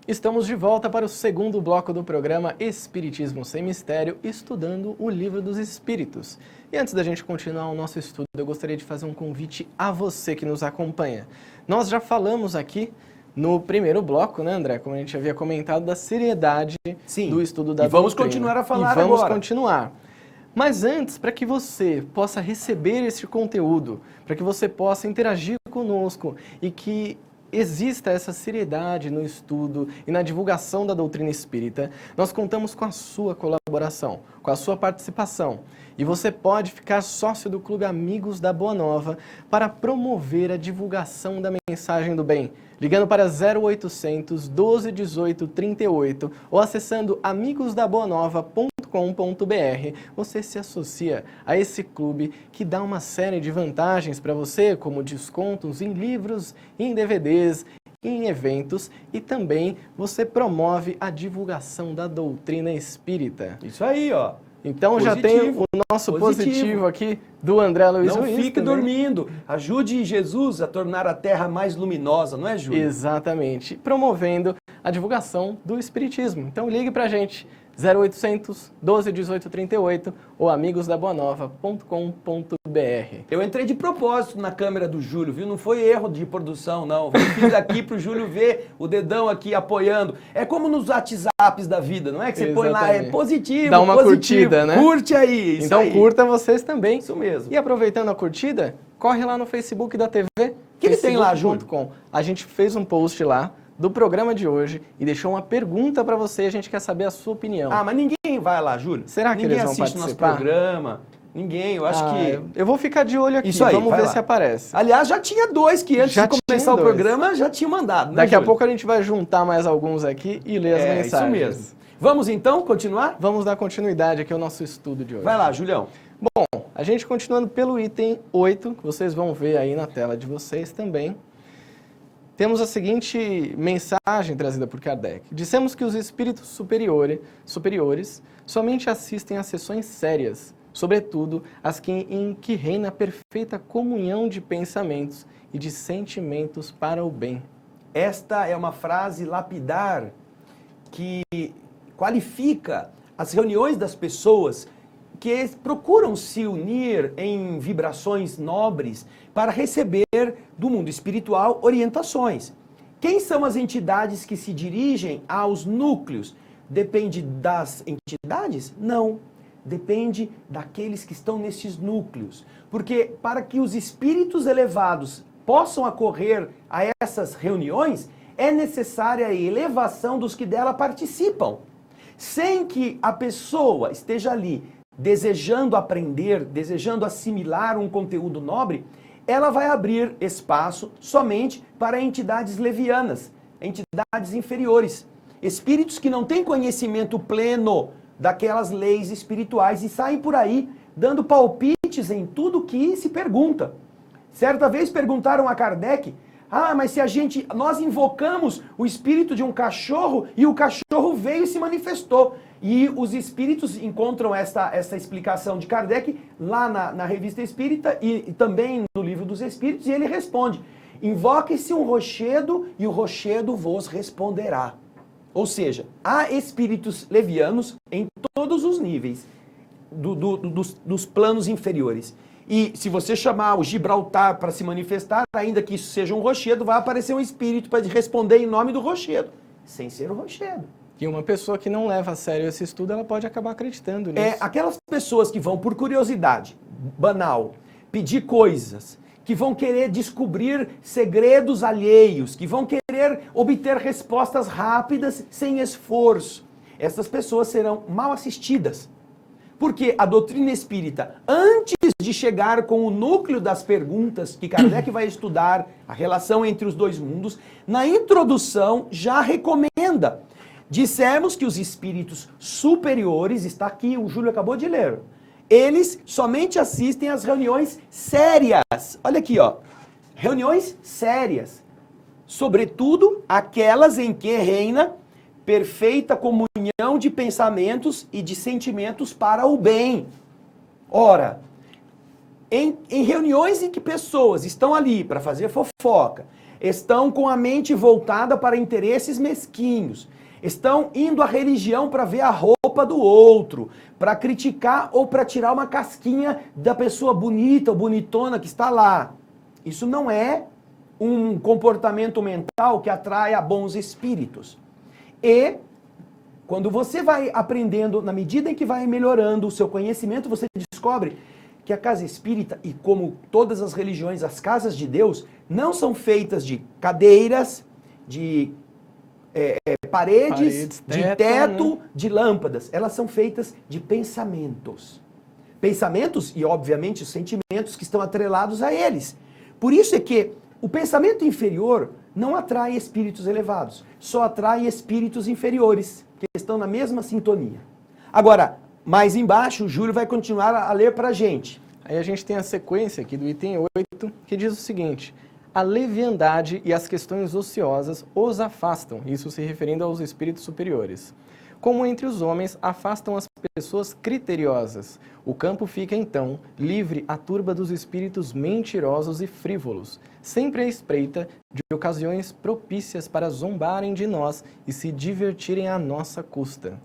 Estamos de volta para o segundo bloco do programa Espiritismo Sem Mistério, estudando o Livro dos Espíritos. E antes da gente continuar o nosso estudo, eu gostaria de fazer um convite a você que nos acompanha. Nós já falamos aqui no primeiro bloco, né, André? Como a gente havia comentado, da seriedade do estudo da doutrina. E vamos continuar a falar agora. E vamos continuar. Mas antes, para que você possa receber este conteúdo, para que você possa interagir conosco e que exista essa seriedade no estudo e na divulgação da doutrina espírita, nós contamos com a sua colaboração, com a sua participação. E você pode ficar sócio do Clube Amigos da Boa Nova para promover a divulgação da mensagem do bem, ligando para 0800 12 18 38 ou acessando amigosdaboanova.com.br. Você se associa a esse clube que dá uma série de vantagens para você, como descontos em livros, em DVDs, em eventos, e também você promove a divulgação da doutrina espírita. Isso aí, ó. Então positivo, já tem o nosso positivo aqui do André Luiz Ruiz. Não fique dormindo. Ajude Jesus a tornar a terra mais luminosa, não é, Júlio? Exatamente. Promovendo a divulgação do Espiritismo. Então ligue pra gente. 0800 12 18 38 ou amigosdaboanova.com.br. Eu entrei de propósito na câmera do Júlio, viu? Não foi erro de produção, não. Eu fiz aqui pro Júlio ver o dedão aqui apoiando. É como nos WhatsApps da vida, não é? Que você põe lá, é positivo, dá uma curtida, né? Curte aí, isso então aí. Curta vocês também. Isso mesmo. E aproveitando a curtida, corre lá no Facebook da TV. O que tem lá, Júlio? A gente fez um post lá do programa de hoje e deixou uma pergunta para você, a gente quer saber a sua opinião. Ah, mas ninguém vai lá, Júlio. Será que ninguém eles vão assiste participar? Nosso programa. Ninguém, eu acho que... Eu vou ficar de olho aqui, isso aí, vamos ver lá. se aparece. Aliás, já tinha dois que antes de começar o programa já tinham mandado, né, Daqui Júlio? a pouco a gente vai juntar mais alguns aqui e ler as mensagens. Isso mesmo. Vamos então continuar? Vamos dar continuidade aqui ao nosso estudo de hoje. Vai lá, Julião. Bom, a gente continuando pelo item 8, que vocês vão ver aí na tela de vocês também. Temos a seguinte mensagem trazida por Kardec. Dissemos que os espíritos superiores somente assistem a sessões sérias, sobretudo as em que reina a perfeita comunhão de pensamentos e de sentimentos para o bem. Esta é uma frase lapidar que qualifica as reuniões das pessoas que procuram se unir em vibrações nobres para receber do mundo espiritual orientações. Quem são as entidades que se dirigem aos núcleos? Depende das entidades? Não. Depende daqueles que estão nesses núcleos. Porque para que os espíritos elevados possam acorrer a essas reuniões, é necessária a elevação dos que dela participam. Sem que a pessoa esteja ali desejando aprender, desejando assimilar um conteúdo nobre, ela vai abrir espaço somente para entidades levianas, entidades inferiores, espíritos que não têm conhecimento pleno daquelas leis espirituais e saem por aí dando palpites em tudo que se pergunta. Certa vez perguntaram a Kardec: mas se nós invocamos o espírito de um cachorro e o cachorro veio e se manifestou. E os espíritos encontram essa explicação de Kardec lá na Revista Espírita e também no Livro dos Espíritos, e ele responde: invoque-se um rochedo e o rochedo vos responderá. Ou seja, há espíritos levianos em todos os níveis dos planos inferiores. E se você chamar o Gibraltar para se manifestar, ainda que isso seja um rochedo, vai aparecer um espírito para responder em nome do rochedo, sem ser o rochedo. E uma pessoa que não leva a sério esse estudo, ela pode acabar acreditando nisso. Aquelas pessoas que vão por curiosidade banal, pedir coisas, que vão querer descobrir segredos alheios, que vão querer obter respostas rápidas sem esforço. Essas pessoas serão mal assistidas. Porque a doutrina espírita, antes de chegar com o núcleo das perguntas que Kardec vai estudar, a relação entre os dois mundos, na introdução já recomenda. Dissemos que os espíritos superiores, está aqui, o Júlio acabou de ler, eles somente assistem às reuniões sérias. Olha aqui, ó. Reuniões sérias. Sobretudo aquelas em que reina perfeita comunhão de pensamentos e de sentimentos para o bem. Ora, Em reuniões em que pessoas estão ali para fazer fofoca, estão com a mente voltada para interesses mesquinhos, estão indo à religião para ver a roupa do outro, para criticar ou para tirar uma casquinha da pessoa bonita ou bonitona que está lá. Isso não é um comportamento mental que atrai a bons espíritos. E quando você vai aprendendo, na medida em que vai melhorando o seu conhecimento, você descobre que a casa espírita, e como todas as religiões, as casas de Deus, não são feitas de cadeiras, de paredes, de teto, de lâmpadas. Elas são feitas de pensamentos. Pensamentos e, obviamente, os sentimentos que estão atrelados a eles. Por isso é que o pensamento inferior não atrai espíritos elevados, só atrai espíritos inferiores, que estão na mesma sintonia. Agora, mais embaixo, o Júlio vai continuar a ler para a gente. Aí a gente tem a sequência aqui do item 8, que diz o seguinte: a leviandade e as questões ociosas os afastam, isso se referindo aos espíritos superiores. Como entre os homens afastam as pessoas criteriosas, o campo fica então livre à turba dos espíritos mentirosos e frívolos, sempre à espreita de ocasiões propícias para zombarem de nós e se divertirem à nossa custa.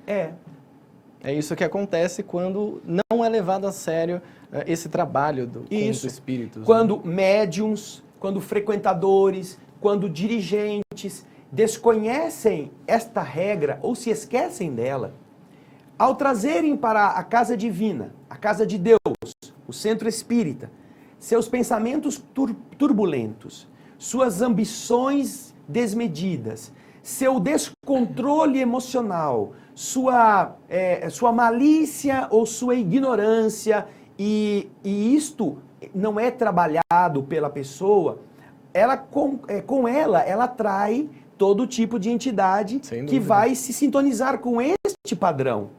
É isso que acontece quando não é levado a sério esse trabalho com os espíritos. Quando médiums, quando frequentadores, quando dirigentes desconhecem esta regra ou se esquecem dela, ao trazerem para a casa divina, a casa de Deus, o centro espírita, seus pensamentos turbulentos, suas ambições desmedidas, seu descontrole emocional, sua malícia ou sua ignorância, e isto não é trabalhado pela pessoa, com ela atrai todo tipo de entidade que vai se sintonizar com este padrão.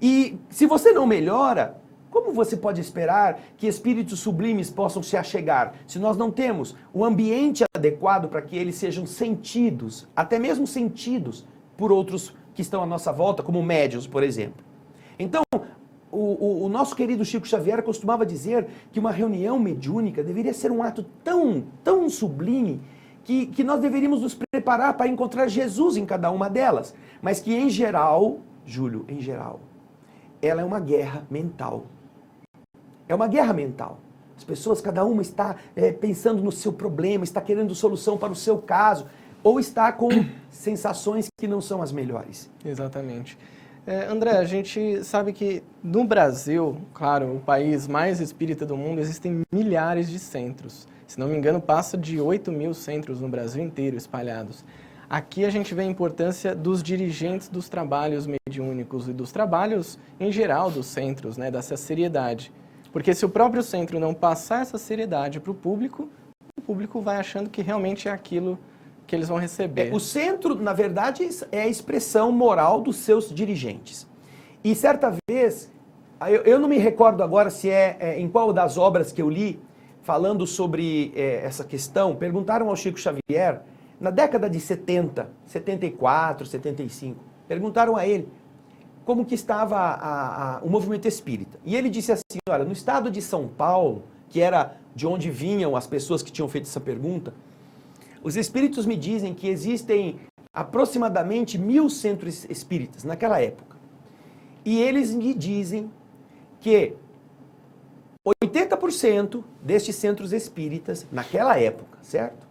E se você não melhora, como você pode esperar que espíritos sublimes possam se achegar, se nós não temos o ambiente adequado para que eles sejam sentidos, até mesmo sentidos por outros que estão à nossa volta, como médiuns, por exemplo. Então, o nosso querido Chico Xavier costumava dizer que uma reunião mediúnica deveria ser um ato tão sublime que nós deveríamos nos preparar para encontrar Jesus em cada uma delas. Mas que, em geral, Júlio, em geral, ela é uma guerra mental. É uma guerra mental. As pessoas, cada uma está pensando no seu problema, está querendo solução para o seu caso, ou está com sensações que não são as melhores. Exatamente. André, a gente sabe que no Brasil, claro, o país mais espírita do mundo, existem milhares de centros. Se não me engano, passa de 8.000 centros no Brasil inteiro espalhados. Aqui a gente vê a importância dos dirigentes dos trabalhos mediúnicos e dos trabalhos em geral dos centros, né, dessa seriedade. Porque se o próprio centro não passar essa seriedade para o público vai achando que realmente é aquilo que eles vão receber. O centro, na verdade, é a expressão moral dos seus dirigentes. E certa vez, eu não me recordo agora se em qual das obras que eu li, falando sobre essa questão, perguntaram ao Chico Xavier, na década de 70, 74, 75, perguntaram a ele como que estava o movimento espírita. E ele disse assim, olha, no estado de São Paulo, que era de onde vinham as pessoas que tinham feito essa pergunta, os espíritos me dizem que existem aproximadamente 1.000 centros espíritas naquela época. E eles me dizem que 80% destes centros espíritas, naquela época, certo?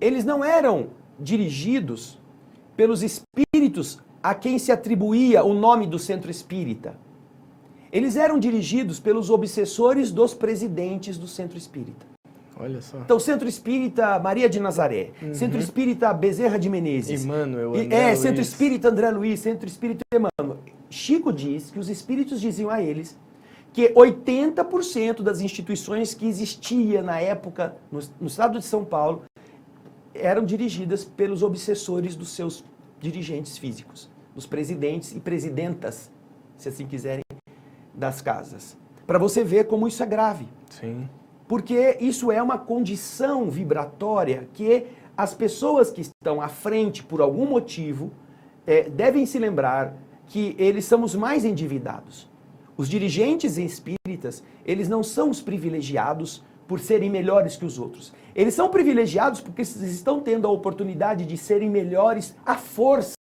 Eles não eram dirigidos pelos espíritos a quem se atribuía o nome do centro espírita. Eles eram dirigidos pelos obsessores dos presidentes do centro espírita. Olha só. Então, Centro Espírita Maria de Nazaré, Centro Espírita Bezerra de Menezes, Emmanuel, Centro Espírita André Luiz, Centro Espírita Emmanuel. Chico diz que os espíritos diziam a eles que 80% das instituições que existiam na época no estado de São Paulo eram dirigidas pelos obsessores dos seus dirigentes físicos, dos presidentes e presidentas, se assim quiserem, das casas. Para você ver como isso é grave. Sim. Porque isso é uma condição vibratória que as pessoas que estão à frente por algum motivo devem se lembrar que eles são os mais endividados. Os dirigentes espíritas espíritas, eles não são os privilegiados por serem melhores que os outros. Eles são privilegiados porque eles estão tendo a oportunidade de serem melhores à força,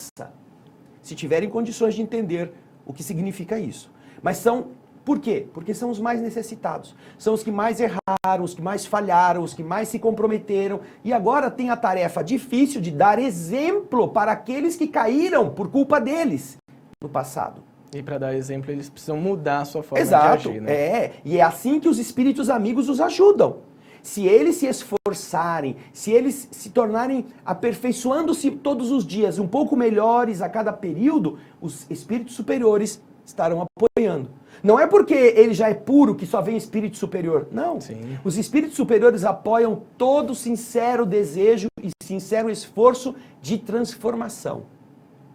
se tiverem condições de entender o que significa isso. Mas são... Por quê? Porque são os mais necessitados. São os que mais erraram, os que mais falharam, os que mais se comprometeram. E agora tem a tarefa difícil de dar exemplo para aqueles que caíram por culpa deles no passado. E para dar exemplo, eles precisam mudar a sua forma Exato, de agir, né? E é assim que os espíritos amigos os ajudam. Se eles se esforçarem, se eles se tornarem aperfeiçoando-se todos os dias, um pouco melhores a cada período, os espíritos superiores estarão apoiando. Não é porque ele já é puro que só vem espírito superior. Não. Sim. Os espíritos superiores apoiam todo sincero desejo e sincero esforço de transformação.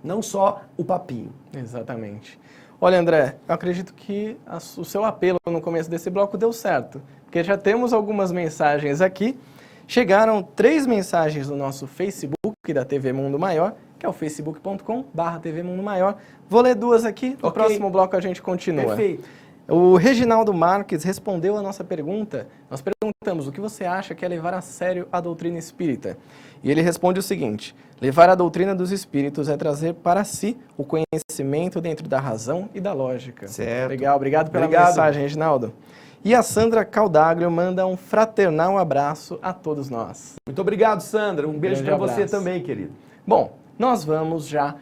Não só o papinho. Exatamente. Olha, André, eu acredito que o seu apelo no começo desse bloco deu certo, porque já temos algumas mensagens aqui. Chegaram 3 mensagens no nosso Facebook da TV Mundo Maior, que é o facebook.com/TV Mundo Maior. Vou ler 2 aqui, no próximo bloco a gente continua. Perfeito. O Reginaldo Marques respondeu a nossa pergunta. Nós perguntamos o que você acha que é levar a sério a doutrina espírita. E ele responde o seguinte: levar a doutrina dos espíritos é trazer para si o conhecimento dentro da razão e da lógica. Certo. Legal, obrigado pela mensagem, Reginaldo. E a Sandra Caldaglio manda um fraternal abraço a todos nós. Muito obrigado, Sandra. Um beijo para você abraço. também, querido. Bom, nós vamos já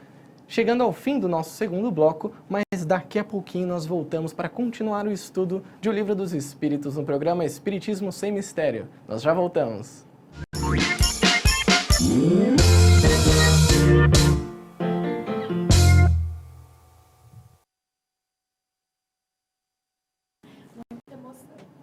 chegando ao fim do nosso segundo bloco, mas daqui a pouquinho nós voltamos para continuar o estudo de O Livro dos Espíritos no programa Espiritismo Sem Mistério. Nós já voltamos.